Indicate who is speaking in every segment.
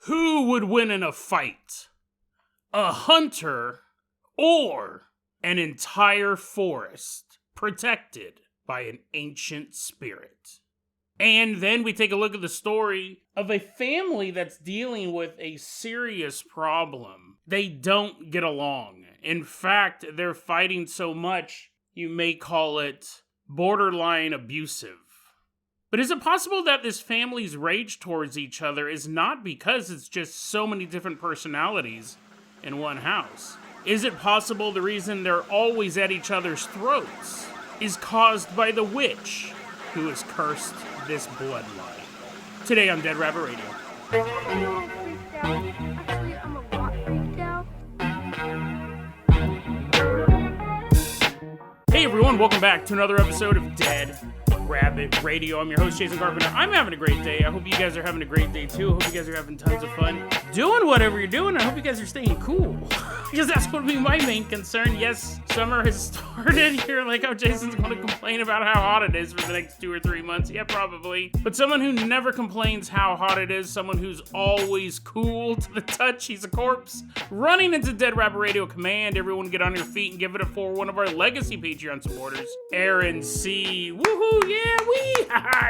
Speaker 1: Who would win in a fight? A hunter or an entire forest protected by an ancient spirit? And then we take a look at the story of a family that's dealing with a serious problem. They don't get along. In fact, they're fighting so much, you may call it borderline abusive. But is it possible that this family's rage towards each other is not because it's just so many different personalities in one house? Is it possible the reason they're always at each other's throats is caused by the witch who has cursed this bloodline? Today on Dead Rabbit Radio.
Speaker 2: Actually, I'm a lot freaked out.
Speaker 1: Hey everyone, welcome back to another episode of Dead Rabbit Radio. I'm your host, Jason Carpenter. I'm having a great day. I hope you guys are having a great day too. I hope you guys are having tons of fun doing whatever you're doing. I hope you guys are staying cool, because that's going to be my main concern. Yes, summer has started. You're like, oh, Jason's going to complain about how hot it is for the next 2 or 3 months. Yeah, probably. But someone who never complains how hot it is, someone who's always cool to the touch, he's a corpse. Running into Dead Rabbit Radio Command, everyone get on your feet and give it up for one of our legacy Patreon supporters, Aaron C. Woohoo, yeah, wee!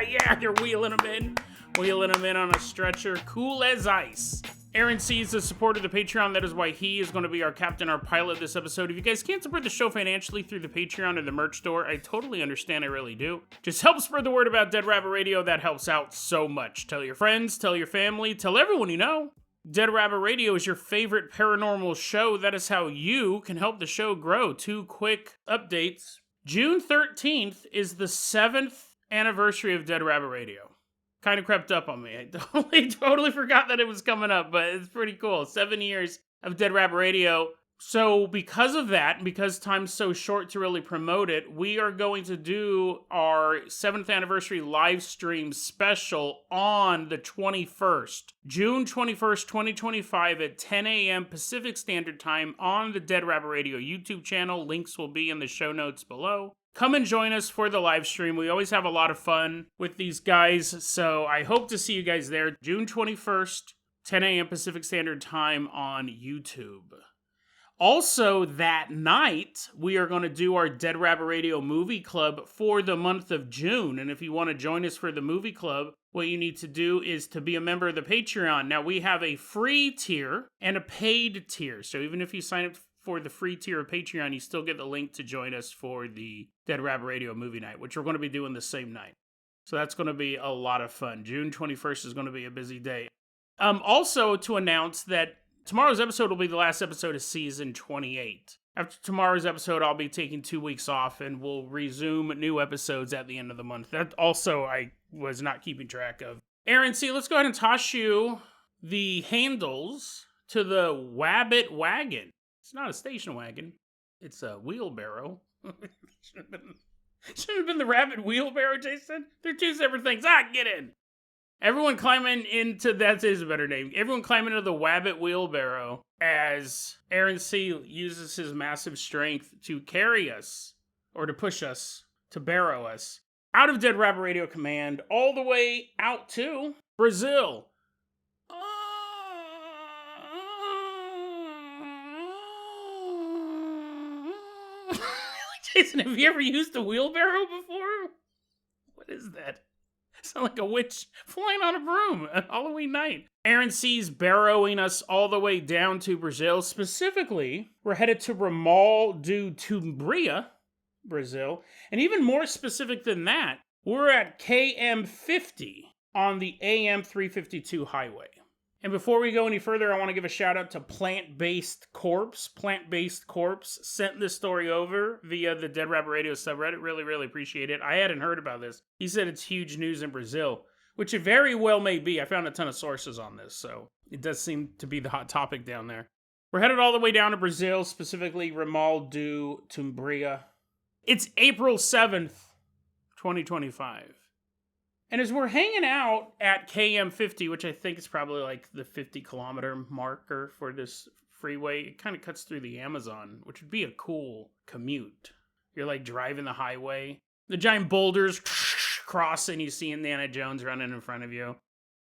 Speaker 1: Yeah, they're wheeling them in on a stretcher, cool as ice. Aaron C is a supporter of the Patreon. That is why he is going to be our captain, our pilot this episode. If you guys can't support the show financially through the Patreon or the merch store, I totally understand. I really do. Just help spread the word about Dead Rabbit Radio. That helps out so much. Tell your friends, tell your family, tell everyone you know. Dead Rabbit Radio is your favorite paranormal show. That is how you can help the show grow. 2 quick updates. June 13th is the 7th anniversary of Dead Rabbit Radio. Kind of crept up on me. I totally forgot that it was coming up, but it's pretty cool. 7 years of Dead Rabbit Radio. So because of that, and because time's so short to really promote it, we are going to do our 7th anniversary live stream special on the 21st. June 21st, 2025 at 10 a.m. Pacific Standard Time on the Dead Rabbit Radio YouTube channel. Links will be in the show notes below. Come and join us for the live stream. We always have a lot of fun with these guys, so I hope to see you guys there. June 21st, 10 a.m. Pacific Standard Time on YouTube. Also, that night, we are going to do our Dead Rabbit Radio Movie Club for the month of June. And if you want to join us for the movie club, what you need to do is to be a member of the Patreon. Now, we have a free tier and a paid tier. So even if you sign up for the free tier of Patreon, you still get the link to join us for the Dead Rabbit Radio movie night, which we're going to be doing the same night. So that's going to be a lot of fun. June 21st is going to be a busy day. Also, to announce that tomorrow's episode will be the last episode of season 28. After tomorrow's episode, I'll be taking 2 weeks off, and we'll resume new episodes at the end of the month. That also I was not keeping track of. Aaron C., let's go ahead and toss you the handles to the Wabbit wagon. It's not a station wagon. It's a wheelbarrow. Should have been the rabbit wheelbarrow, Jason. They're 2 separate things. Get in. Everyone climbing into, that is a better name. Everyone climbing into the Wabbit wheelbarrow as Aaron C uses his massive strength to carry us, or to push us, to barrow us, out of Dead Rabbit Radio Command, all the way out to Brazil. Jason, have you ever used a wheelbarrow before? What is that? Sound like a witch flying on a broom on Halloween night. Aaron C's barrowing us all the way down to Brazil. Specifically, we're headed to Ramal do Tumbria, Brazil. And even more specific than that, we're at KM 50 on the AM 352 highway. And before we go any further, I want to give a shout out to Plant-Based Corpse. Plant-Based Corpse sent this story over via the Dead Rabbit Radio subreddit. Really, really appreciate it. I hadn't heard about this. He said it's huge news in Brazil, which it very well may be. I found a ton of sources on this, so it does seem to be the hot topic down there. We're headed all the way down to Brazil, specifically Ramal do Tumbria. It's April 7th, 2025. And as we're hanging out at KM 50, which I think is probably like the 50-kilometer marker for this freeway, it kind of cuts through the Amazon, which would be a cool commute. You're like driving the highway. The giant boulders crossing, you see Indiana Jones running in front of you.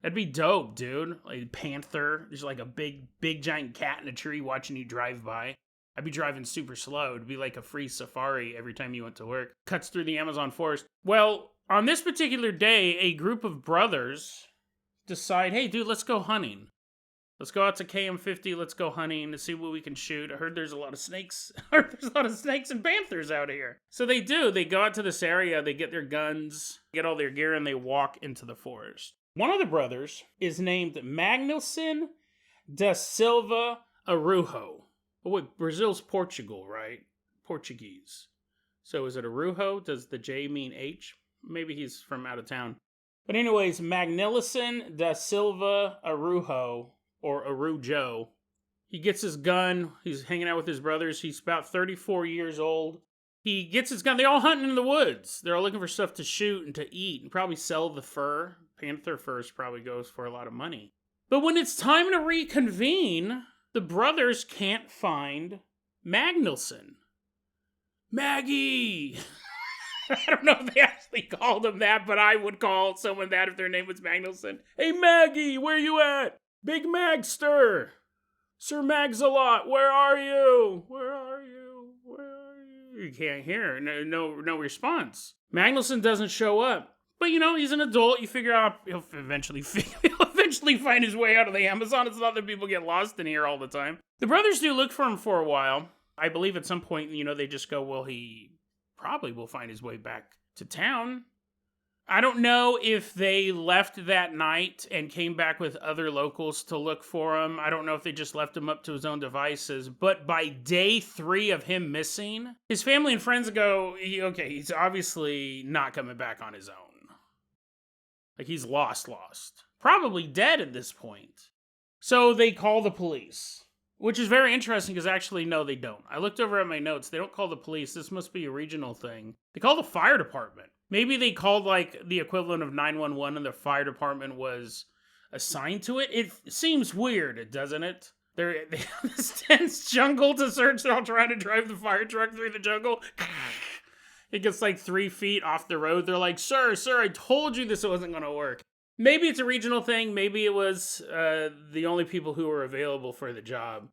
Speaker 1: That'd be dope, dude. Like panther. There's like a big giant cat in a tree watching you drive by. I'd be driving super slow. It'd be like a free safari every time you went to work. Cuts through the Amazon forest. Well, on this particular day, a group of brothers decide, hey, dude, let's go hunting. Let's go out to KM50. Let's go hunting to see what we can shoot. I heard there's a lot of snakes. I heard there's a lot of snakes and panthers out here. So they do. They go out to this area. They get their guns, get all their gear, and they walk into the forest. One of the brothers is named Magnuson da Silva Arujo. Oh, wait, Brazil's Portugal, right? Portuguese. So is it Arujo? Does the J mean H? Maybe he's from out of town. But anyways, Magnuson da Silva Arujo, or Arujo. He gets his gun. He's hanging out with his brothers. He's about 34 years old. He gets his gun. They're all hunting in the woods. They're all looking for stuff to shoot and to eat and probably sell the fur. Panther fur probably goes for a lot of money. But when it's time to reconvene, the brothers can't find Magnuson. Maggie! I don't know if they actually called him that, but I would call someone that if their name was Magnuson. Hey Maggie, where you at? Big Magster! Sir Mags-a-Lot, where are you? Where are you? Where are you? You can't hear. No response. Magnuson doesn't show up. But, you know, he's an adult. You figure out he'll eventually find his way out of the Amazon. It's not that people get lost in here all the time. The brothers do look for him for a while. I believe at some point, you know, they just go, well, he probably will find his way back to town. I don't know if they left that night and came back with other locals to look for him. I don't know if they just left him up to his own devices. But by day 3 of him missing, his family and friends go, okay, he's obviously not coming back on his own. Like, he's lost. Probably dead at this point. So they call the police, which is very interesting because actually, no, they don't. I looked over at my notes. They don't call the police. This must be a regional thing. They call the fire department. Maybe they called, like, the equivalent of 911 and the fire department was assigned to it. It seems weird, doesn't it? They have this dense jungle to search. They're all trying to drive the fire truck through the jungle. It gets like 3 feet off the road. They're like, sir, I told you this wasn't going to work. Maybe it's a regional thing. Maybe it was the only people who were available for the job.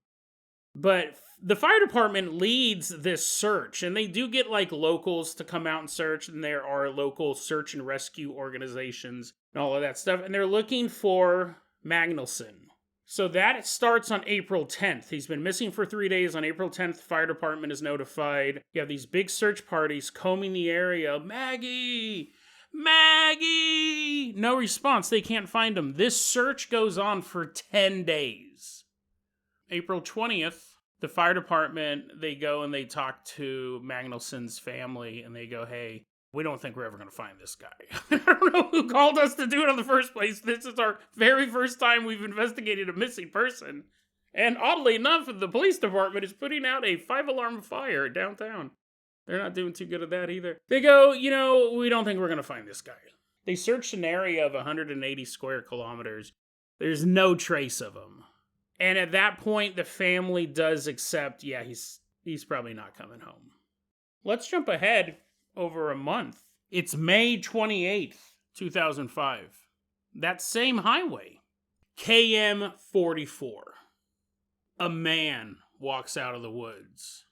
Speaker 1: But the fire department leads this search, and they do get like locals to come out and search, and there are local search and rescue organizations and all of that stuff. And they're looking for Magnuson. So that starts on April 10th. He's been missing for 3 days. On April 10th, the fire department is notified. You have these big search parties combing the area. Maggie! No response. They can't find him. This search goes on for 10 days. April 20th, the fire department, they go and they talk to Magnuson's family, and they go, hey, we don't think we're ever going to find this guy. I don't know who called us to do it in the first place. This is our very first time we've investigated a missing person. And oddly enough, the police department is putting out a 5-alarm fire downtown. They're not doing too good at that either. They go, you know, we don't think we're going to find this guy. They searched an area of 180 square kilometers. There's no trace of him. And at that point, the family does accept, yeah, he's probably not coming home. Let's jump ahead over a month. It's May 28th, 2005. That same highway. KM 44. A man walks out of the woods.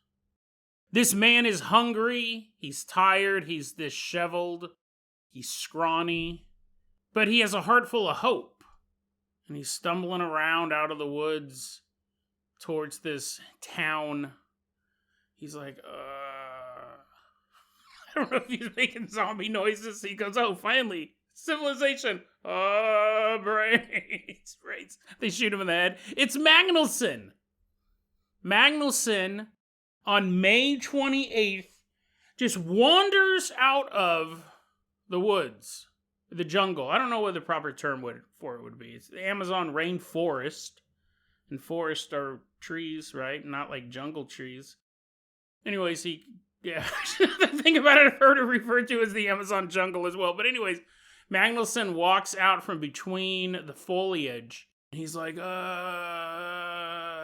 Speaker 1: This man is hungry, he's tired, he's disheveled, he's scrawny, but he has a heart full of hope. And he's stumbling around out of the woods towards this town. He's like, I don't know if he's making zombie noises. He goes, oh, finally, civilization. Oh, brains. They shoot him in the head. It's Magnuson. Magnuson, on May 28th, just wanders out of the woods, the jungle. I don't know what the proper term for it would be. It's the Amazon rainforest. And forests are trees, right? Not like jungle trees. Anyways, the thing about it, I've heard it referred to as the Amazon jungle as well. But anyways, Magnuson walks out from between the foliage. He's like,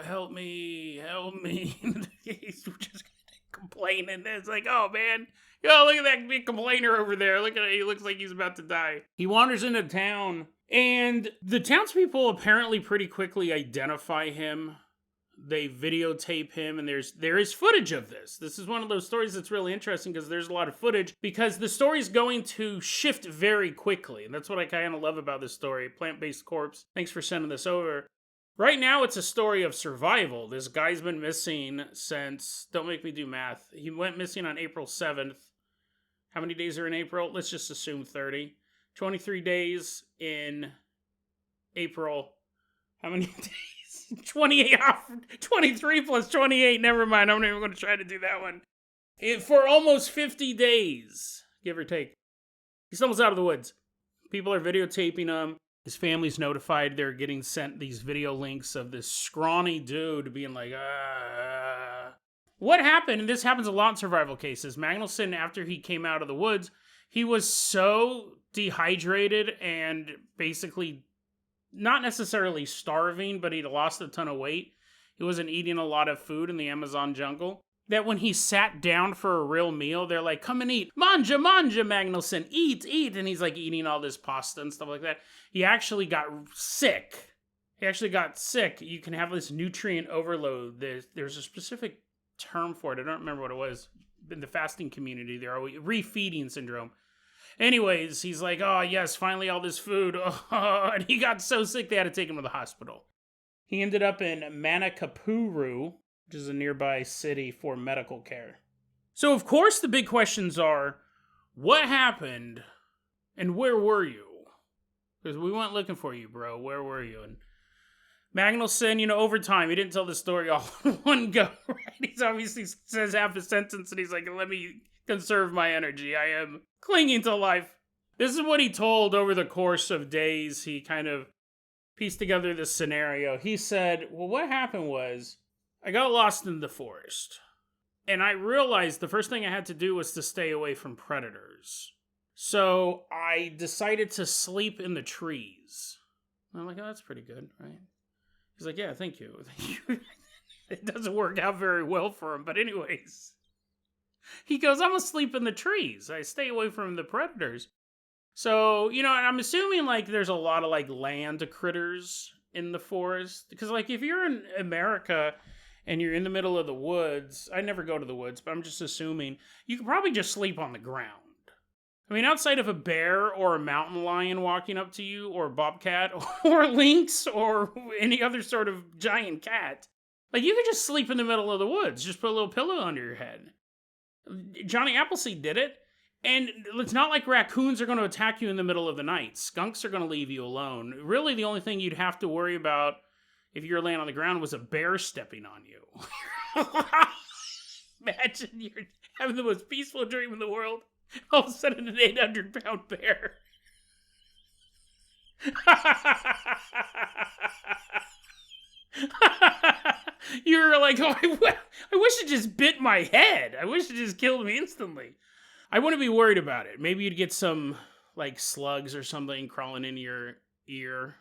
Speaker 1: help me. He's just complaining. It's like, oh, man. Yo, look at that big complainer over there. Look at it. He looks like he's about to die. He wanders into town. And the townspeople apparently pretty quickly identify him. They videotape him, and there is footage of this. This is one of those stories that's really interesting because there's a lot of footage, because the story's going to shift very quickly. And that's what I kind of love about this story. Plant-Based Corpse, thanks for sending this over. Right now, it's a story of survival. This guy's been missing since, don't make me do math, he went missing on April 7th. How many days are in April? Let's just assume 30. 23 days in April. How many days? 28 off, 23 plus 28, never mind, I'm not even going to try to do that one. For almost 50 days, give or take. He's almost out of the woods. People are videotaping him. His family's notified. They're getting sent these video links of this scrawny dude being like, What happened, and this happens a lot in survival cases, Magnuson, after he came out of the woods, he was so dehydrated and basically not necessarily starving, but he'd lost a ton of weight. He wasn't eating a lot of food in the Amazon jungle. That when he sat down for a real meal, they're like, come and eat. Manja, manja, Magnuson. Eat, eat. And he's like eating all this pasta and stuff like that. He actually got sick. You can have this nutrient overload. There's a specific term for it. I don't remember what it was. In the fasting community, they're always refeeding syndrome. Anyways, he's like, oh, yes, finally all this food. Oh, and he got so sick they had to take him to the hospital. He ended up in Manakapuru, which is a nearby city, for medical care. So, of course, the big questions are, what happened and where were you? Because we went looking for you, bro. Where were you? And Magnuson, over time, he didn't tell the story all in one go, right? He obviously says half a sentence and he's like, let me conserve my energy. I am clinging to life. This is what he told over the course of days. He kind of pieced together this scenario. He said, well, what happened was I got lost in the forest. And I realized the first thing I had to do was to stay away from predators. So I decided to sleep in the trees. And I'm like, oh, that's pretty good, right? He's like, yeah, thank you. It doesn't work out very well for him. But anyways, he goes, I'm going to sleep in the trees. I stay away from the predators. So, and I'm assuming, there's a lot of, land critters in the forest. Because, if you're in America and you're in the middle of the woods, I never go to the woods, but I'm just assuming, you could probably just sleep on the ground. I mean, outside of a bear or a mountain lion walking up to you, or a bobcat, or lynx, or any other sort of giant cat, you could just sleep in the middle of the woods. Just put a little pillow under your head. Johnny Appleseed did it, and it's not like raccoons are going to attack you in the middle of the night. Skunks are going to leave you alone. Really, the only thing you'd have to worry about if you're laying on the ground was a bear stepping on you. Imagine you're having the most peaceful dream in the world. All of a sudden, an 800-pound bear. You're like, oh, I wish it just bit my head. I wish it just killed me instantly. I wouldn't be worried about it. Maybe you'd get some, slugs or something crawling in your ear.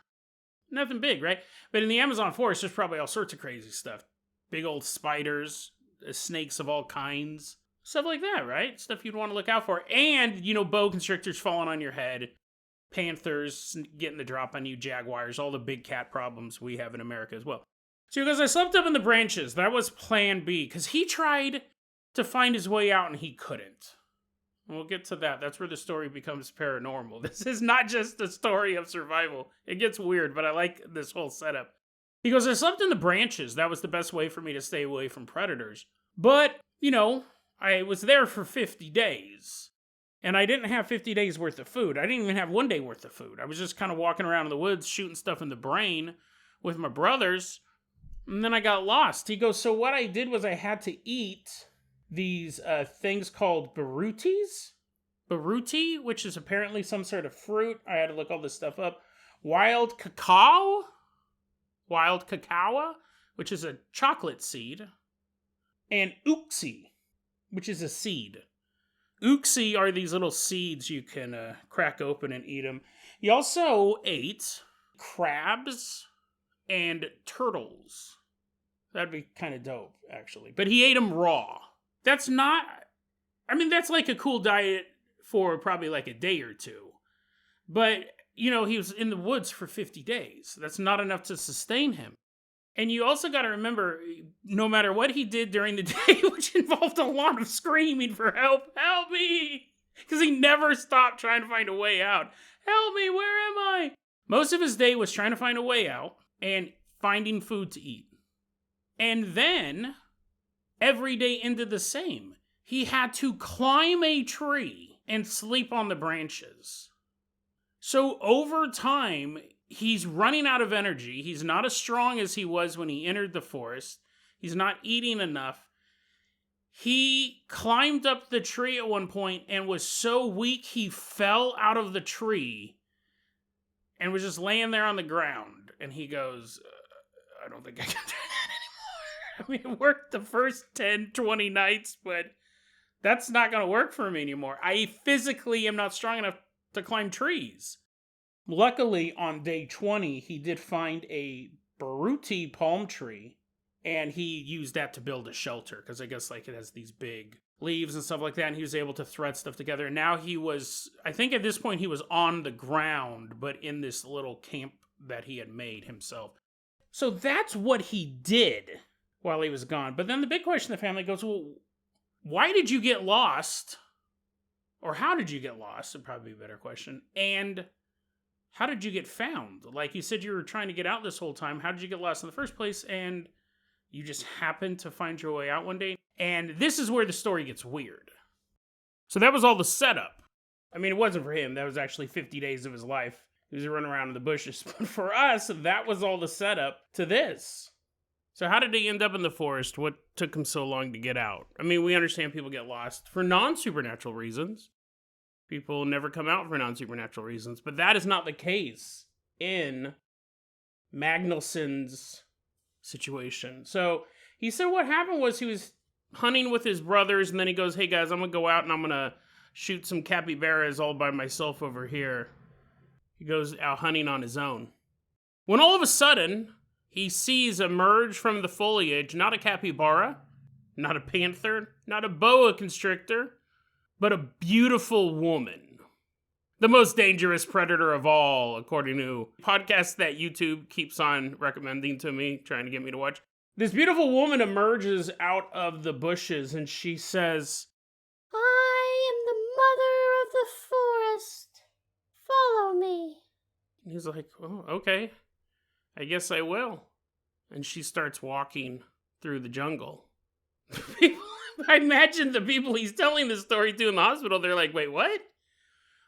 Speaker 1: Nothing big, right? But in the Amazon forest, there's probably all sorts of crazy stuff. Big old spiders, snakes of all kinds. Stuff like that, right? Stuff you'd want to look out for. And, boa constrictors falling on your head. Panthers getting the drop on you. Jaguars. All the big cat problems we have in America as well. So because I slept up in the branches, that was plan B. Because he tried to find his way out and he couldn't. We'll get to that. That's where the story becomes paranormal. This is not just a story of survival. It gets weird, but I like this whole setup. He goes, I slept in the branches. That was the best way for me to stay away from predators. But, I was there for 50 days. And I didn't have 50 days worth of food. I didn't even have one day worth of food. I was just kind of walking around in the woods, shooting stuff in the brain with my brothers. And then I got lost. He goes, so what I did was I had to eat these things called barutis. Baruti, which is apparently some sort of fruit. I had to look all this stuff up. Wild cacao, which is a chocolate seed. And uxie, which is a seed. Uxie are these little seeds you can crack open and eat them. He also ate crabs and turtles. That'd be kind of dope, actually. But he ate them raw. That's like a cool diet for probably a day or two. But he was in the woods for 50 days. That's not enough to sustain him. And you also got to remember, no matter what he did during the day, which involved a lot of screaming for help me, because he never stopped trying to find a way out. Help me, where am I? Most of his day was trying to find a way out and finding food to eat. And then, every day ended the same. He had to climb a tree and sleep on the branches. So over time, he's running out of energy. He's not as strong as he was when he entered the forest. He's not eating enough. He climbed up the tree at one point and was so weak he fell out of the tree and was just laying there on the ground. And he goes, I don't think I can do that anymore. I mean, it worked the first 10, 20 nights, but that's not going to work for me anymore. I physically am not strong enough to climb trees. Luckily, on day 20, he did find a baruti palm tree, and he used that to build a shelter, because I guess it has these big leaves and stuff like that, and he was able to thread stuff together. And now I think at this point he was on the ground, but in this little camp that he had made himself. So that's what he did while he was gone. But then the big question the family goes, well, why did you get lost? Or how did you get lost? Would probably be a better question. And how did you get found? Like you said, you were trying to get out this whole time. How did you get lost in the first place? And you just happened to find your way out one day. And this is where the story gets weird. So that was all the setup. I mean, it wasn't for him. That was actually 50 days of his life. He was running around in the bushes. But for us, that was all the setup to this. So how did he end up in the forest? What took him so long to get out? I mean, we understand people get lost for non-supernatural reasons. People never come out for non-supernatural reasons. But that is not the case in Magnuson's situation. So he said what happened was he was hunting with his brothers, and then he goes, hey guys, I'm going to go out and I'm going to shoot some capybaras all by myself over here. He goes out hunting on his own. When all of a sudden, he sees emerge from the foliage, not a capybara, not a panther, not a boa constrictor, but a beautiful woman. The most dangerous predator of all, according to podcasts that YouTube keeps on recommending to me, trying to get me to watch. This beautiful woman emerges out of the bushes and she says,
Speaker 2: I am the mother of the forest. Follow me.
Speaker 1: And he's like, oh, okay, I guess I will. And she starts walking through the jungle. I imagine the people he's telling this story to in the hospital, they're like, wait, what?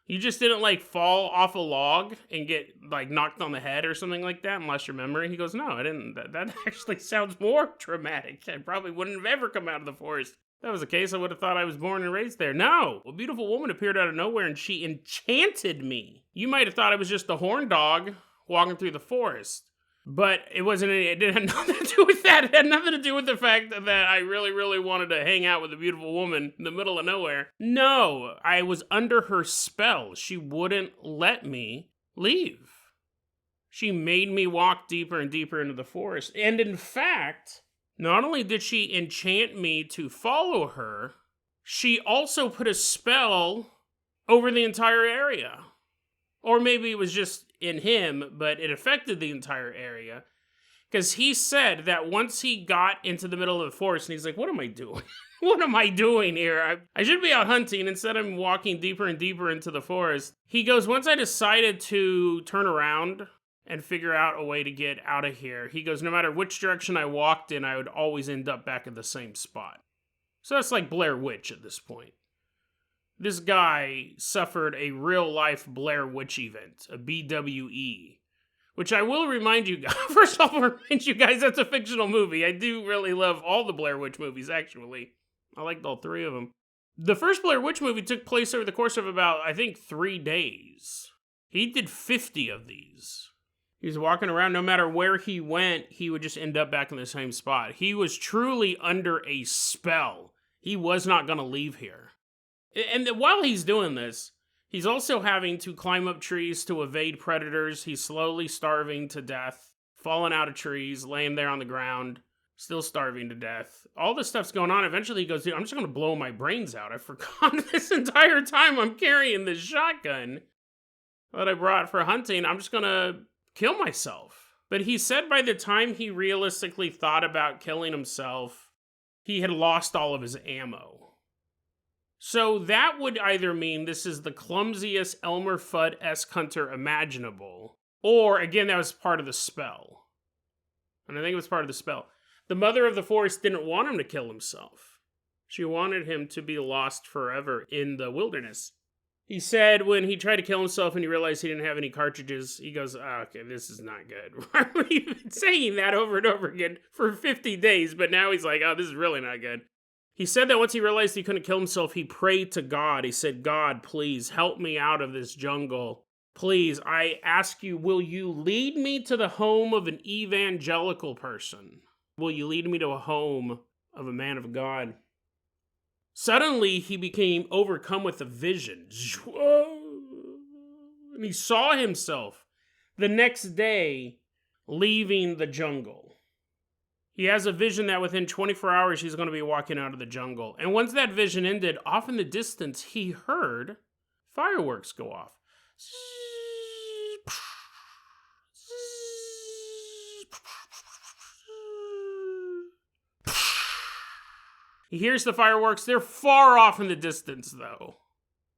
Speaker 1: You just didn't fall off a log and get knocked on the head or something like that and lost your memory? He goes, no, I didn't. That actually sounds more traumatic. I probably wouldn't have ever come out of the forest. If that was the case, I would have thought I was born and raised there. No, a beautiful woman appeared out of nowhere and she enchanted me. You might have thought I was just a horn dog walking through the forest. But it wasn't it didn't have nothing to do with that. It had nothing to do with the fact that I really, really wanted to hang out with a beautiful woman in the middle of nowhere. No, I was under her spell. She wouldn't let me leave. She made me walk deeper and deeper into the forest. And in fact, not only did she enchant me to follow her, she also put a spell over the entire area. Or maybe it was just in him, but it affected the entire area. Because he said that once he got into the middle of the forest, and he's like, what am I doing? What am I doing here? I should be out hunting. Instead, I'm walking deeper and deeper into the forest. He goes, once I decided to turn around and figure out a way to get out of here, he goes, no matter which direction I walked in, I would always end up back at the same spot. So that's like Blair Witch at this point. This guy suffered a real-life Blair Witch event, a BWE, which I will remind you guys, first off, I'll remind you guys that's a fictional movie. I do really love all the Blair Witch movies, actually. I liked all three of them. The first Blair Witch movie took place over the course of about, I think, 3 days. He did 50 of these. He was walking around, no matter where he went, he would just end up back in the same spot. He was truly under a spell. He was not going to leave here. And while he's doing this, he's also having to climb up trees to evade predators. He's slowly starving to death, falling out of trees, laying there on the ground, still starving to death. All this stuff's going on. Eventually he goes, dude, I'm just going to blow my brains out. I forgot this entire time I'm carrying this shotgun. that I brought for hunting, I'm just gonna kill myself. But he said by the time he realistically thought about killing himself, he had lost all of his ammo. So that would either mean this is the clumsiest Elmer Fudd-esque hunter imaginable, or, again, that was part of the spell. And I think it was part of the spell. The mother of the forest didn't want him to kill himself. She wanted him to be lost forever in the wilderness. He said when he tried to kill himself and he realized he didn't have any cartridges, he goes, okay, this is not good. He's been saying that over and over again for 50 days, but now he's like, oh, this is really not good. He said that once he realized he couldn't kill himself, he prayed to God. He said, God, please help me out of this jungle. Please, I ask you, will you lead me to the home of an evangelical person? Will you lead me to a home of a man of God? Suddenly, he became overcome with a vision. And he saw himself the next day leaving the jungle. He has a vision that within 24 hours, he's going to be walking out of the jungle. And once that vision ended, off in the distance, he heard fireworks go off. He hears the fireworks. They're far off in the distance, though.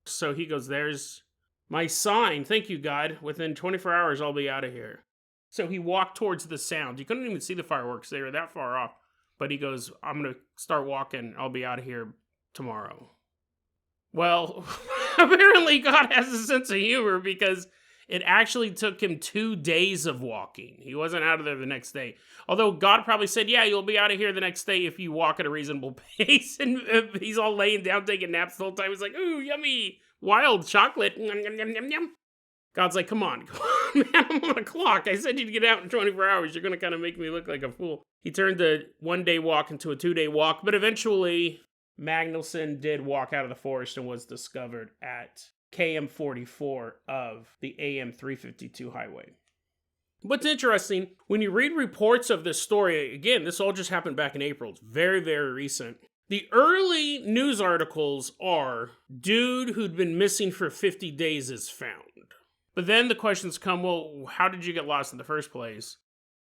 Speaker 1: So he goes, there's my sign. Thank you, God. Within 24 hours, I'll be out of here. So he walked towards the sound. You couldn't even see the fireworks. They were that far off. But he goes, I'm going to start walking. I'll be out of here tomorrow. Well, apparently God has a sense of humor because it actually took him 2 days of walking. He wasn't out of there the next day. Although God probably said, yeah, you'll be out of here the next day if you walk at a reasonable pace. And he's all laying down, taking naps the whole time. He's like, ooh, yummy, wild chocolate. Yum, yum, yum, yum, yum. God's like, come on, man, I'm on a clock. I said you'd get out in 24 hours. You're going to kind of make me look like a fool. He turned the 1 day walk into a 2 day walk. But eventually, Magnuson did walk out of the forest and was discovered at KM 44 of the AM 352 highway. What's interesting, when you read reports of this story, again, this all just happened back in April. It's very, very recent. The early news articles are, dude who'd been missing for 50 days is found. But then the questions come, well, how did you get lost in the first place?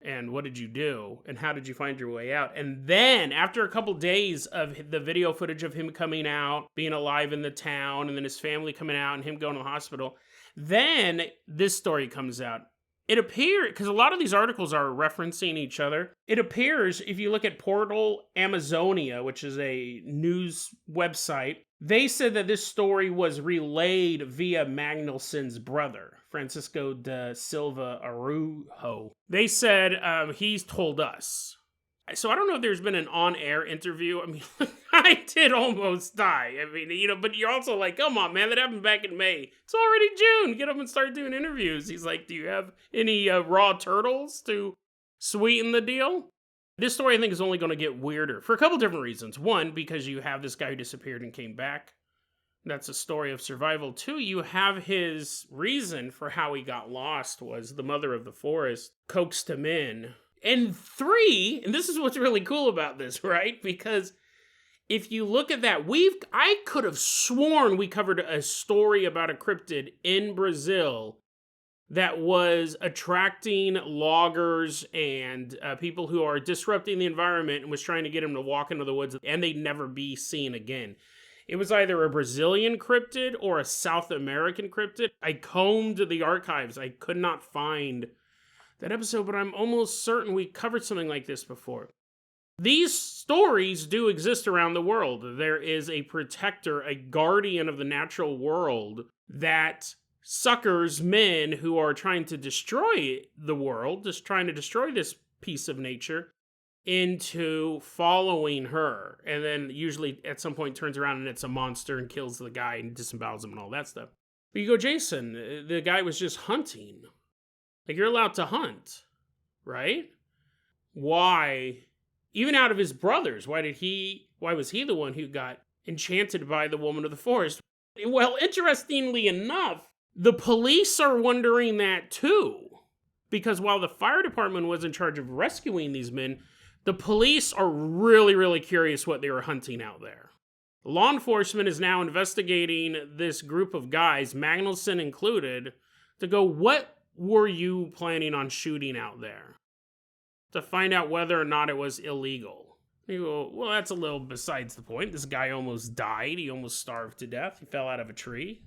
Speaker 1: And what did you do? And how did you find your way out? And then, after a couple days of the video footage of him coming out, being alive in the town, and then his family coming out and him going to the hospital, then this story comes out. It appears, because a lot of these articles are referencing each other, it appears, if you look at Portal Amazonia, which is a news website, they said that this story was relayed via Magnuson's brother, Francisco de Silva Araujo. They said he's told us. So I don't know if there's been an on-air interview. I mean, I did almost die. I mean, but you're also like, come on, man, that happened back in May. It's already June. Get up and start doing interviews. He's like, do you have any raw turtles to sweeten the deal? This story, I think, is only going to get weirder for a couple different reasons. One, because you have this guy who disappeared and came back. That's a story of survival. Two, you have his reason for how he got lost was the mother of the forest coaxed him in. And three, and this is what's really cool about this, right? Because if you look at that, I could have sworn we covered a story about a cryptid in Brazil that was attracting loggers and people who are disrupting the environment and was trying to get them to walk into the woods, and they'd never be seen again. It was either a Brazilian cryptid or a South American cryptid. I combed the archives. I could not find that episode, but I'm almost certain we covered something like this before. These stories do exist around the world. There is a protector, a guardian of the natural world that suckers men who are trying to destroy the world, just trying to destroy this piece of nature, into following her. And then usually at some point turns around and it's a monster and kills the guy and disembowels him and all that stuff. But you go, Jason, the guy was just hunting. Like, you're allowed to hunt, right? Why, even out of his brothers, why was he the one who got enchanted by the woman of the forest? Well, interestingly enough, the police are wondering that too. Because while the fire department was in charge of rescuing these men, the police are really, really curious what they were hunting out there. Law enforcement is now investigating this group of guys, Magnuson included, to go, what were you planning on shooting out there? To find out whether or not it was illegal. You go, well, that's a little besides the point. This guy almost died. He almost starved to death. He fell out of a tree.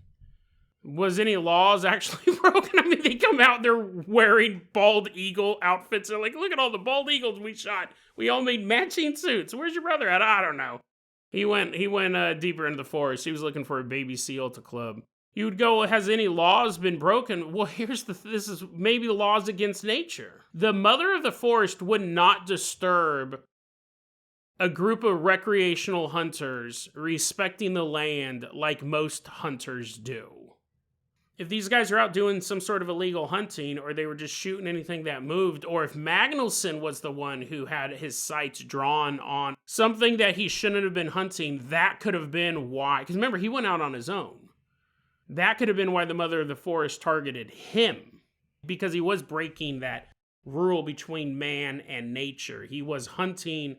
Speaker 1: Was any laws actually broken? I mean, they come out, they're wearing bald eagle outfits. They're like, look at all the bald eagles we shot. We all made matching suits. Where's your brother at? I don't know. He went deeper into the forest. He was looking for a baby seal to club. You would go, has any laws been broken? Well, this is maybe laws against nature. The mother of the forest would not disturb a group of recreational hunters respecting the land like most hunters do. If these guys are out doing some sort of illegal hunting, or they were just shooting anything that moved, or if Magnuson was the one who had his sights drawn on something that he shouldn't have been hunting, that could have been why. Because remember, he went out on his own. That could have been why the mother of the forest targeted him. Because he was breaking that rule between man and nature. He was hunting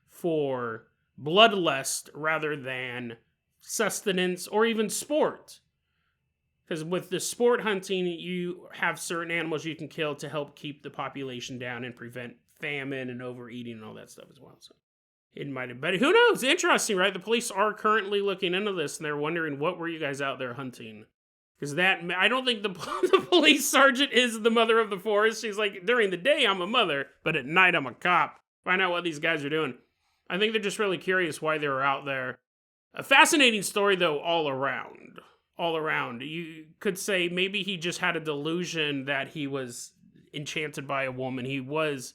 Speaker 1: for bloodlust rather than sustenance or even sport. Because with the sport hunting, you have certain animals you can kill to help keep the population down and prevent famine and overeating and all that stuff as well. So it might have been. Who knows? Interesting, right? The police are currently looking into this, and they're wondering, what were you guys out there hunting? Because I don't think the police sergeant is the mother of the forest. She's like, during the day, I'm a mother, but at night, I'm a cop. Find out what these guys are doing. I think they're just really curious why they were out there. A fascinating story, though, all around. You could say maybe he just had a delusion that he was enchanted by a woman. He was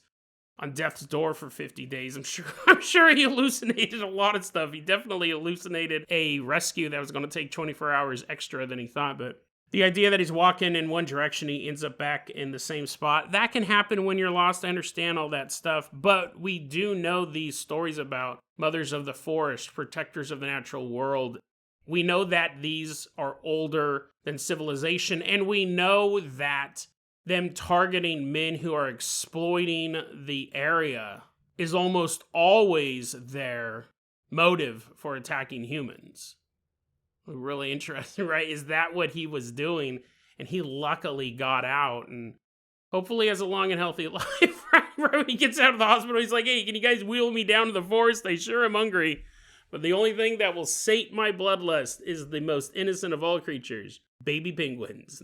Speaker 1: on death's door for 50 days. I'm sure he hallucinated a lot of stuff. He definitely hallucinated a rescue that was going to take 24 hours extra than he thought. But the idea that he's walking in one direction, he ends up back in the same spot, that can happen when you're lost. I understand all that stuff. But we do know these stories about mothers of the forest, protectors of the natural world. We know that these are older than civilization, and we know that them targeting men who are exploiting the area is almost always their motive for attacking humans. Really interesting, right? Is that what he was doing? And he luckily got out and hopefully has a long and healthy life, right? When he gets out of the hospital, he's like, hey, can you guys wheel me down to the forest? I sure am hungry. But the only thing that will sate my bloodlust is the most innocent of all creatures, baby penguins.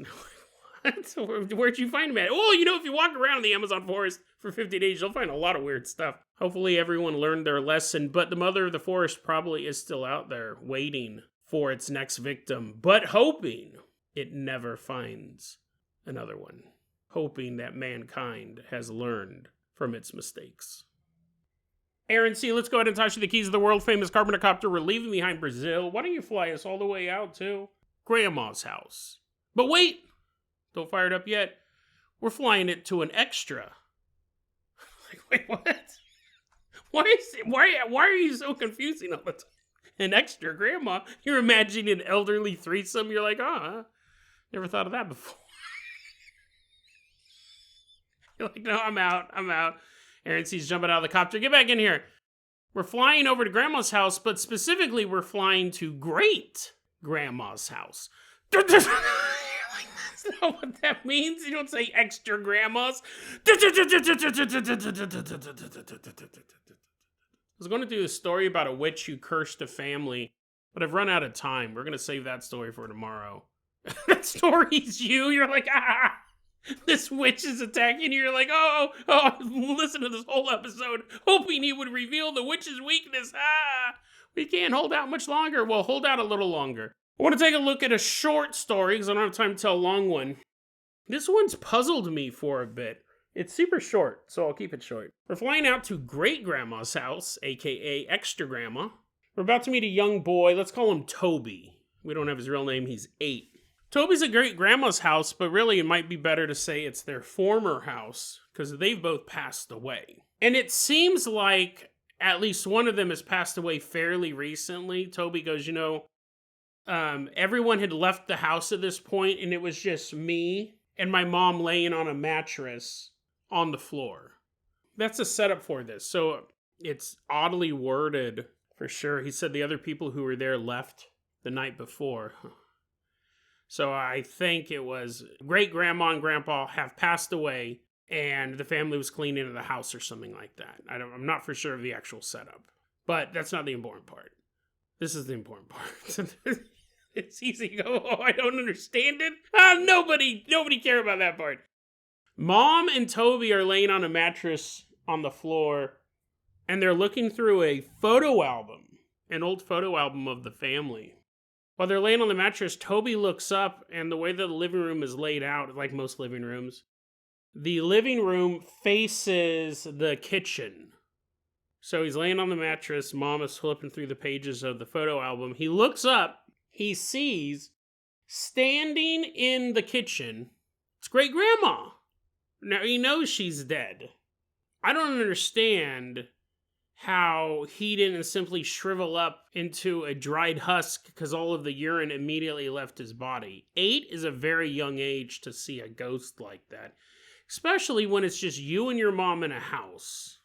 Speaker 1: What? Where'd you find them at? Oh, if you walk around the Amazon forest for 50 days, you'll find a lot of weird stuff. Hopefully everyone learned their lesson, but the mother of the forest probably is still out there waiting for its next victim, but hoping it never finds another one. Hoping that mankind has learned from its mistakes. Aaron C., let's go ahead and toss you the keys of the world-famous Carpenter Copter. We're leaving behind Brazil. Why don't you fly us all the way out to Grandma's house? But wait! Don't fire it up yet. We're flying it to an extra. Wait, what? Why are you so confusing all the time? An extra grandma? You're imagining an elderly threesome? You're like, never thought of that before. You're like, no, I'm out. Aaron C's jumping out of the copter. Get back in here. We're flying over to Grandma's house, but specifically we're flying to Great Grandma's house. You're like, that's not what that means. You don't say extra grandmas. I was going to do a story about a witch who cursed a family, but I've run out of time. We're going to save that story for tomorrow. That story's you. You're like, this witch is attacking you. You're like, oh, listen to this whole episode, hoping he would reveal the witch's weakness. We can't hold out much longer. Well, hold out a little longer. I want to take a look at a short story because I don't have time to tell a long one. This one's puzzled me for a bit. It's super short, so I'll keep it short. We're flying out to Great Grandma's house, aka Extra Grandma. We're about to meet a young boy. Let's call him Toby. We don't have his real name. He's 8. Toby's at Great Grandma's house, but really it might be better to say it's their former house because they've both passed away. And it seems like at least one of them has passed away fairly recently. Toby goes, everyone had left the house at this point, and it was just me and my mom laying on a mattress on the floor. That's a setup for this. So it's oddly worded for sure. He said the other people who were there left the night before. So I think it was great-grandma and grandpa have passed away, and the family was cleaning the house or something like that. I'm not for sure of the actual setup. But that's not the important part. This is the important part. It's easy to go, oh, I don't understand it. Nobody care about that part. Mom and Toby are laying on a mattress on the floor, and they're looking through a photo album, an old photo album of the family. While they're laying on the mattress, Toby looks up, and the way that the living room is laid out, like most living rooms, the living room faces the kitchen. So he's laying on the mattress, Mom is flipping through the pages of the photo album. He looks up, he sees, standing in the kitchen, it's great-grandma. Now, he knows she's dead. I don't understand how he didn't simply shrivel up into a dried husk because all of the urine immediately left his body. 8 is a very young age to see a ghost like that, especially when it's just you and your mom in a house.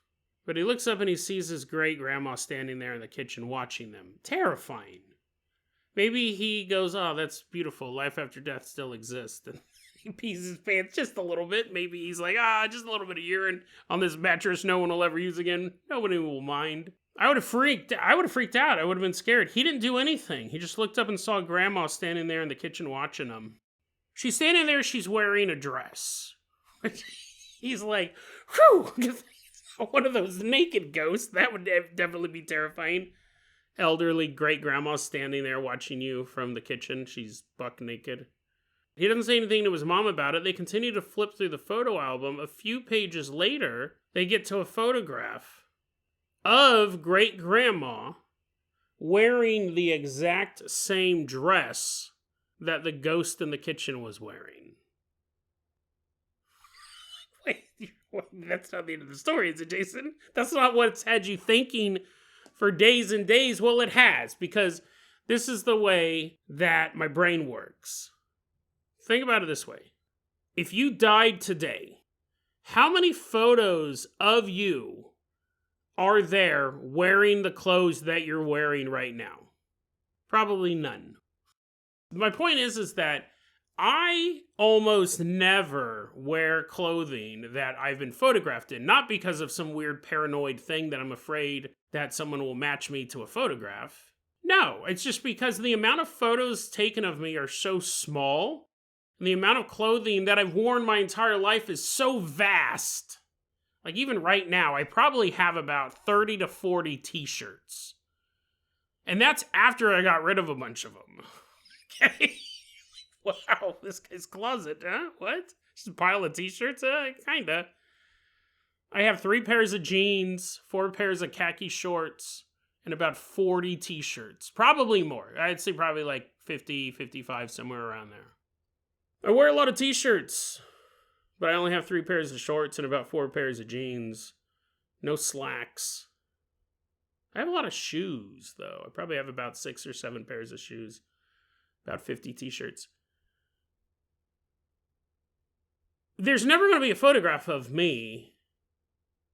Speaker 1: But he looks up and he sees his great-grandma standing there in the kitchen watching them. Terrifying. Maybe he goes, oh, that's beautiful. Life after death still exists. And he pees his pants just a little bit. Maybe he's like, just a little bit of urine on this mattress no one will ever use again. Nobody will mind. I would have freaked out. I would have been scared. He didn't do anything. He just looked up and saw Grandma standing there in the kitchen watching him. She's standing there. She's wearing a dress. He's like, whew. One of those naked ghosts. That would definitely be terrifying. Elderly great-grandma standing there watching you from the kitchen. She's buck naked. He doesn't say anything to his mom about it. They continue to flip through the photo album. A few pages later, they get to a photograph of great-grandma wearing the exact same dress that the ghost in the kitchen was wearing. Wait, that's not the end of the story, is it, Jason? That's not what's had you thinking for days and days. Well, it has, because this is the way that my brain works. Think about it this way. If you died today, how many photos of you are there wearing the clothes that you're wearing right now? Probably none. My point is that I almost never wear clothing that I've been photographed in. Not because of some weird paranoid thing that I'm afraid that someone will match me to a photograph. No, it's just because the amount of photos taken of me are so small, and the amount of clothing that I've worn my entire life is so vast. Like even right now, I probably have about 30 to 40 t-shirts. And that's after I got rid of a bunch of them. Okay? Wow, this guy's closet, huh? What? Just a pile of t-shirts? Kinda. I have 3 pairs of jeans, 4 pairs of khaki shorts, and about 40 t-shirts. Probably more. I'd say probably like 50, 55, somewhere around there. I wear a lot of t-shirts, but I only have 3 pairs of shorts and about 4 pairs of jeans. No slacks. I have a lot of shoes, though. I probably have about 6 or 7 pairs of shoes. About 50 t-shirts. There's never going to be a photograph of me.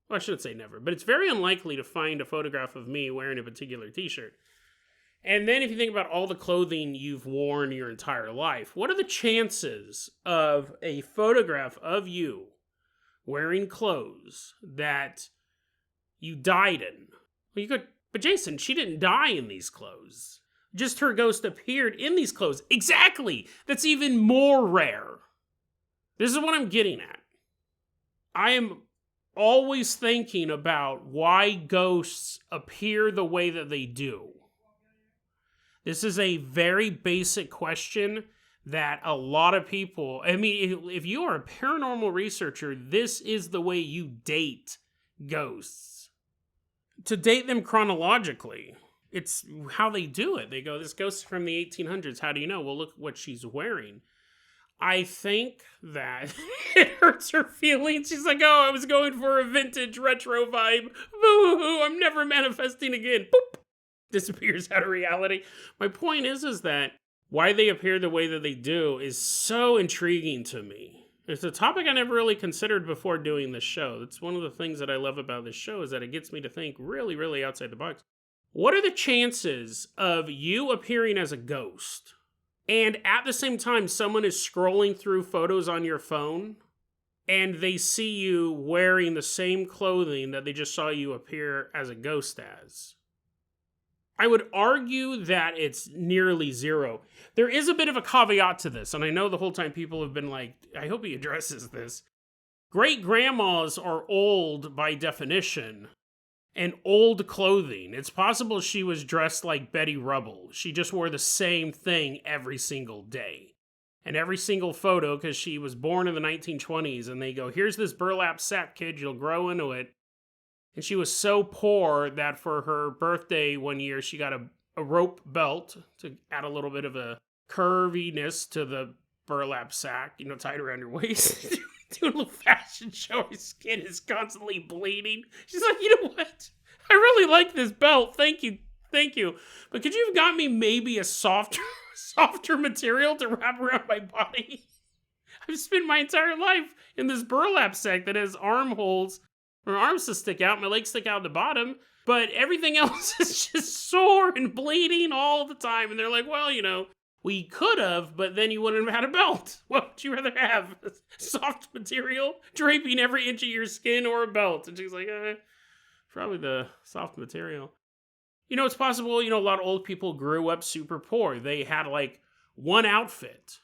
Speaker 1: Well, I shouldn't say never, but it's very unlikely to find a photograph of me wearing a particular t-shirt. And then if you think about all the clothing you've worn your entire life, what are the chances of a photograph of you wearing clothes that you died in? Well, you could, but Jason, she didn't die in these clothes. Just her ghost appeared in these clothes. Exactly! That's even more rare. This is what I'm getting at. I am always thinking about why ghosts appear the way that they do. This is a very basic question that a lot of people, I mean, if you are a paranormal researcher, this is the way you date ghosts. To date them chronologically, it's how they do it. They go, this ghost is from the 1800s. How do you know? Well, look what she's wearing. I think that it hurts her feelings. She's like, oh, I was going for a vintage retro vibe. Boo-hoo, I'm never manifesting again. Boop. Disappears out of reality. My point is that why they appear the way that they do is so intriguing to me. It's a topic I never really considered before doing this show. That's one of the things that I love about this show, is that it gets me to think really, really outside the box. What are the chances of you appearing as a ghost and at the same time, someone is scrolling through photos on your phone, and they see you wearing the same clothing that they just saw you appear as a ghost as. I would argue that it's nearly zero. There is a bit of a caveat to this, and I know the whole time people have been like, I hope he addresses this. Great-grandmas are old by definition, and old clothing. It's possible she was dressed like Betty Rubble. She just wore the same thing every single day. And every single photo, because she was born in the 1920s, and they go, here's this burlap sack, kid, you'll grow into it. And she was so poor that for her birthday one year, she got a rope belt to add a little bit of a curviness to the burlap sack, tied around your waist. Doing a little fashion show, her skin is constantly bleeding. She's like, you know what? I really like this belt. Thank you. But could you have got me maybe a softer material to wrap around my body? I've spent my entire life in this burlap sack that has armholes. My arms to stick out, my legs stick out the bottom, but everything else is just sore and bleeding all the time. And they're like, well, we could have, but then you wouldn't have had a belt. What would you rather have? Soft material draping every inch of your skin or a belt? And she's like, probably the soft material. It's possible, a lot of old people grew up super poor. They had like one outfit.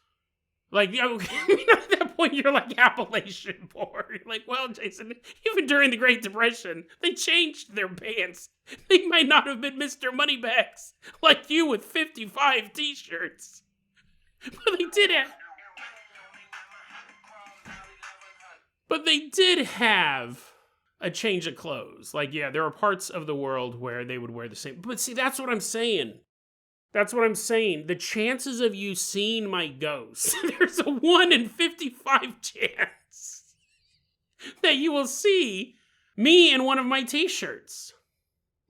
Speaker 1: Like, at that point, you're like Appalachian poor. You're like, well, Jason, even during the Great Depression, they changed their pants. They might not have been Mr. Moneybags like you with 55 t-shirts. But they did have a change of clothes. Like, yeah, there are parts of the world where they would wear the same. But see, that's what I'm saying. The chances of you seeing my ghost, there's a 1 in 55 chance that you will see me in one of my t-shirts.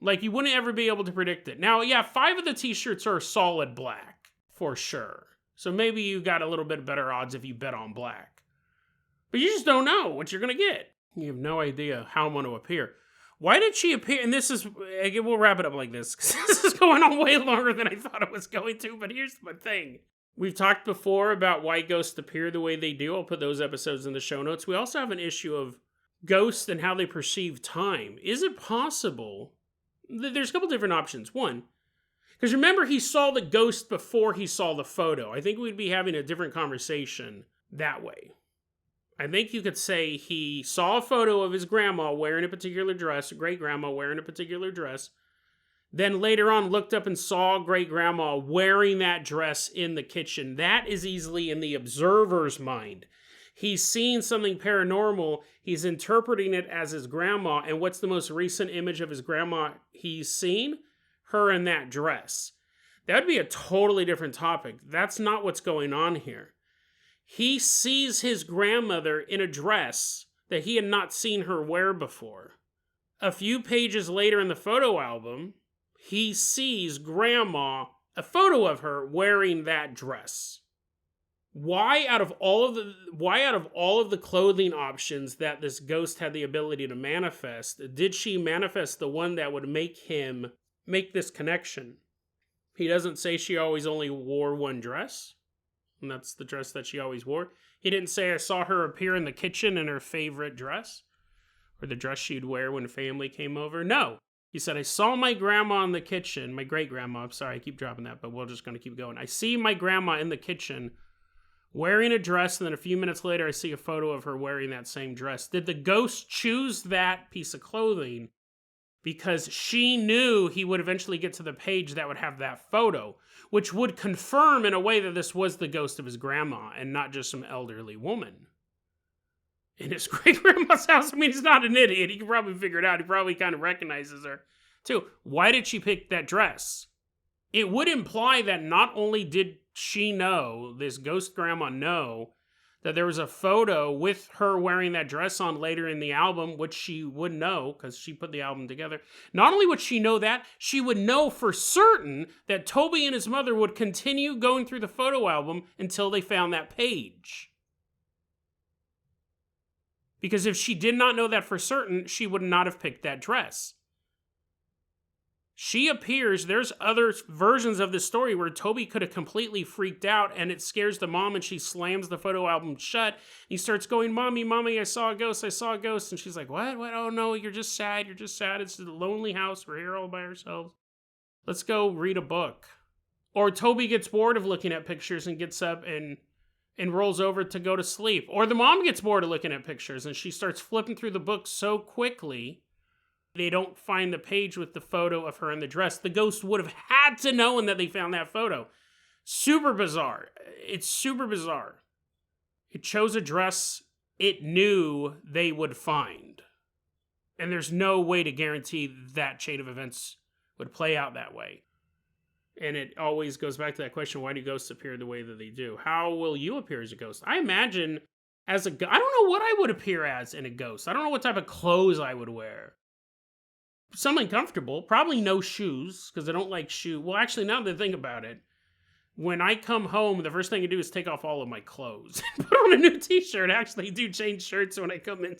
Speaker 1: Like, you wouldn't ever be able to predict it. Now, yeah, 5 of the t-shirts are solid black, for sure. So maybe you got a little bit better odds if you bet on black. But you just don't know what you're going to get. You have no idea how I'm going to appear. Why did she appear? And this is, we'll wrap it up like this, because this is going on way longer than I thought it was going to, but here's my thing. We've talked before about why ghosts appear the way they do. I'll put those episodes in the show notes. We also have an issue of ghosts and how they perceive time. Is it possible? There's a couple different options. One, because remember, he saw the ghost before he saw the photo. I think we'd be having a different conversation that way. I think you could say he saw a photo of his grandma wearing a particular dress, great-grandma wearing a particular dress, then later on looked up and saw great-grandma wearing that dress in the kitchen. That is easily in the observer's mind. He's seeing something paranormal, he's interpreting it as his grandma, and what's the most recent image of his grandma he's seen? Her in that dress. That would be a totally different topic. That's not what's going on here. He sees his grandmother in a dress that he had not seen her wear before. A few pages later in the photo album, he sees grandma, a photo of her wearing that dress. Why out of all of the clothing options that this ghost had the ability to manifest, did she manifest the one that would make him make this connection? He doesn't say she always only wore one dress. And that's the dress that she always wore. He didn't say I saw her appear in the kitchen in her favorite dress. Or the dress she'd wear when family came over. No. He said, I saw my grandma in the kitchen. My great-grandma. I'm sorry, I keep dropping that, but we're just going to keep going. I see my grandma in the kitchen wearing a dress, and then a few minutes later I see a photo of her wearing that same dress. Did the ghost choose that piece of clothing because she knew he would eventually get to the page that would have that photo, which would confirm in a way that this was the ghost of his grandma and not just some elderly woman in his great-grandma's house? I mean, he's not an idiot. He can probably figure it out. He probably kind of recognizes her, too. Why did she pick that dress? It would imply that not only did she know, this ghost grandma know, that there was a photo with her wearing that dress on later in the album, which she would know because she put the album together. Not only would she know that, she would know for certain that Toby and his mother would continue going through the photo album until they found that page. Because if she did not know that for certain, she would not have picked that dress. She appears, there's other versions of this story where Toby could have completely freaked out and it scares the mom and she slams the photo album shut. He starts going, Mommy, I saw a ghost. And she's like, what? Oh no, you're just sad. It's a lonely house. We're here all by ourselves. Let's go read a book. Or Toby gets bored of looking at pictures and gets up and rolls over to go to sleep. Or the mom gets bored of looking at pictures and she starts flipping through the book so quickly they don't find the page with the photo of her in the dress. The ghost would have had to know that they found that photo. Super bizarre. It's super bizarre. It chose a dress it knew they would find. And there's no way to guarantee that chain of events would play out that way. And it always goes back to that question, why do ghosts appear the way that they do? How will you appear as a ghost? I imagine as a ghost, I don't know what I would appear as in a ghost. I don't know what type of clothes I would wear. Something comfortable, probably no shoes, because I don't like shoes. Well, actually, now that I think about it, when I come home, the first thing I do is take off all of my clothes. Put on a new t-shirt. I actually do change shirts when I come in.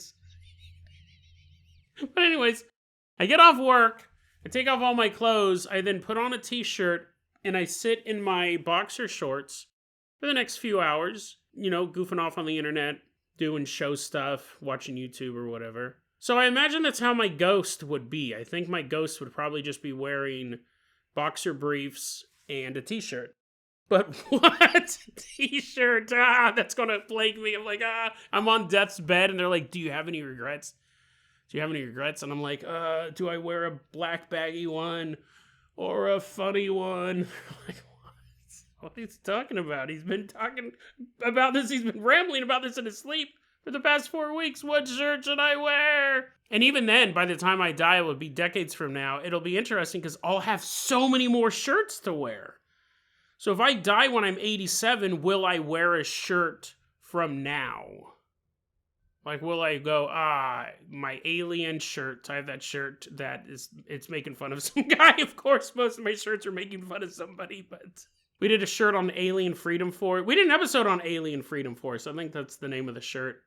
Speaker 1: But anyways, I get off work, I take off all my clothes, I then put on a t-shirt, and I sit in my boxer shorts for the next few hours, goofing off on the internet, doing show stuff, watching YouTube or whatever. So I imagine that's how my ghost would be. I think my ghost would probably just be wearing boxer briefs and a t-shirt. But what? T-shirt? That's going to plague me. I'm like, I'm on death's bed and they're like, do you have any regrets? And I'm like, do I wear a black baggy one or a funny one? Like, what he's talking about? He's been talking about this. He's been rambling about this in his sleep for the past 4 weeks. What shirt should I wear? And even then, by the time I die, it will be decades from now. It'll be interesting because I'll have so many more shirts to wear. So if I die when I'm 87, will I wear a shirt from now? Like, will I go, my alien shirt, I have that shirt it's making fun of some guy. Of course, most of my shirts are making fun of somebody, but we did a shirt on Alien Freedom Force. We did an episode on Alien Freedom Force. I think that's the name of the shirt.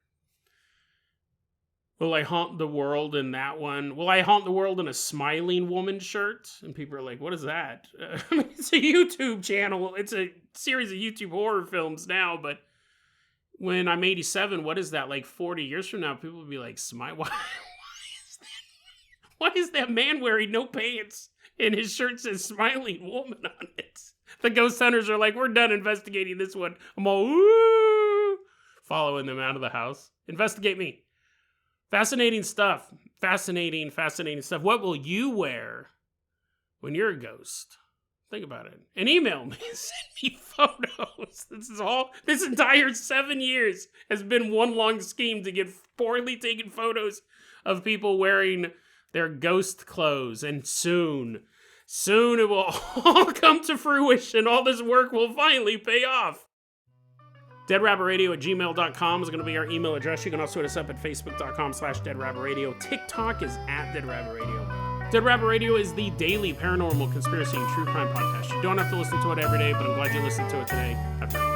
Speaker 1: Will I haunt the world in that one? Will I haunt the world in a smiling woman shirt? And people are like, what is that? It's a YouTube channel. It's a series of YouTube horror films now, but when I'm 87, what is that? Like 40 years from now, people will be like, why is that man wearing no pants and his shirt says smiling woman on it? The ghost hunters are like, we're done investigating this one. I'm all, woo, following them out of the house. Investigate me. Fascinating stuff. Fascinating stuff. What will you wear when you're a ghost? Think about it. And email me. Send me photos. This entire 7 years has been one long scheme to get poorly taken photos of people wearing their ghost clothes. And soon it will all come to fruition. All this work will finally pay off. DeadRabbitRadio@gmail.com is going to be our email address. You can also hit us up at Facebook.com/DeadRabbitRadio. TikTok is @DeadRabbitRadio. Dead Rabbit Radio is the daily paranormal conspiracy and true crime podcast. You don't have to listen to it every day, but I'm glad you listened to it today. Have a great day.